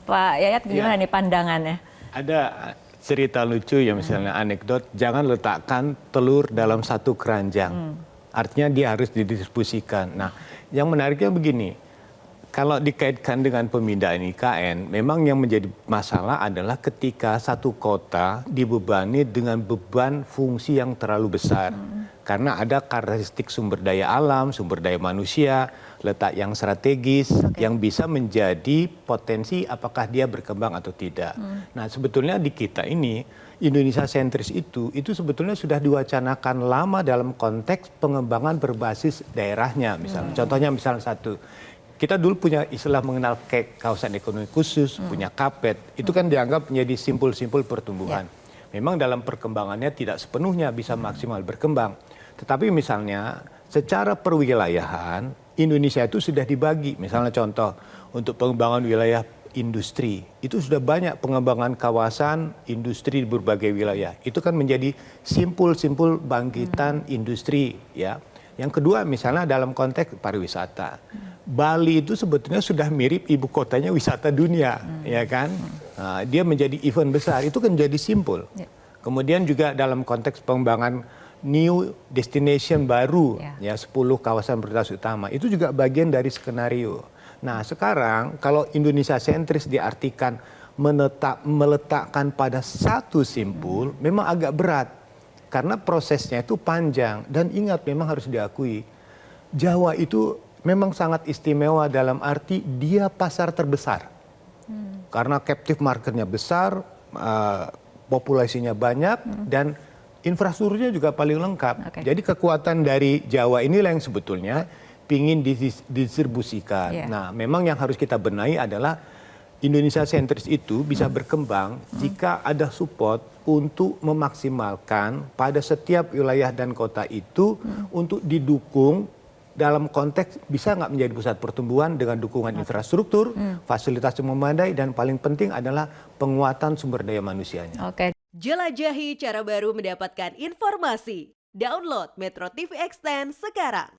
Pak Yayat gimana nih pandangannya? Ada cerita lucu ya misalnya anekdot, jangan letakkan telur dalam satu keranjang. Artinya dia harus didistribusikan. Nah, yang menariknya begini, kalau dikaitkan dengan pemindahan IKN, memang yang menjadi masalah adalah ketika satu kota dibebani dengan beban fungsi yang terlalu besar. Karena ada karakteristik sumber daya alam, sumber daya manusia, letak yang strategis, yang bisa menjadi potensi apakah dia berkembang atau tidak. Nah, sebetulnya di kita ini, Indonesia sentris itu sebetulnya sudah diwacanakan lama dalam konteks pengembangan berbasis daerahnya. Misalnya, contohnya misalnya satu, kita dulu punya istilah mengenal kawasan ekonomi khusus, punya KAPET, itu kan dianggap menjadi simpul-simpul pertumbuhan. Memang dalam perkembangannya tidak sepenuhnya bisa maksimal berkembang. Tetapi misalnya secara perwilayahan, Indonesia itu sudah dibagi. Misalnya contoh, untuk pengembangan wilayah industri, itu sudah banyak pengembangan kawasan industri di berbagai wilayah. Itu kan menjadi simpul-simpul bangkitan industri, ya. Yang kedua misalnya dalam konteks pariwisata. Bali itu sebetulnya sudah mirip ibu kotanya wisata dunia, ya kan? Nah, dia menjadi event besar, itu kan jadi simpul. Kemudian juga dalam konteks pengembangan new destination baru, ya 10 kawasan prioritas utama, itu juga bagian dari skenario. Nah, sekarang kalau Indonesia sentris diartikan meletakkan pada satu simpul, memang agak berat. Karena prosesnya itu panjang. Dan ingat, memang harus diakui, Jawa itu memang sangat istimewa dalam arti dia pasar terbesar. Karena captive marketnya besar, populasinya banyak, dan infrastrukturnya juga paling lengkap. Jadi kekuatan dari Jawa inilah yang sebetulnya ingin didistribusikan. Nah, memang yang harus kita benahi adalah Indonesia sentris itu bisa berkembang jika ada support untuk memaksimalkan pada setiap wilayah dan kota itu untuk didukung dalam konteks bisa nggak menjadi pusat pertumbuhan dengan dukungan infrastruktur, fasilitas yang memadai, dan paling penting adalah penguatan sumber daya manusianya. Jelajahi cara baru mendapatkan informasi. Download Metro TV Extend sekarang.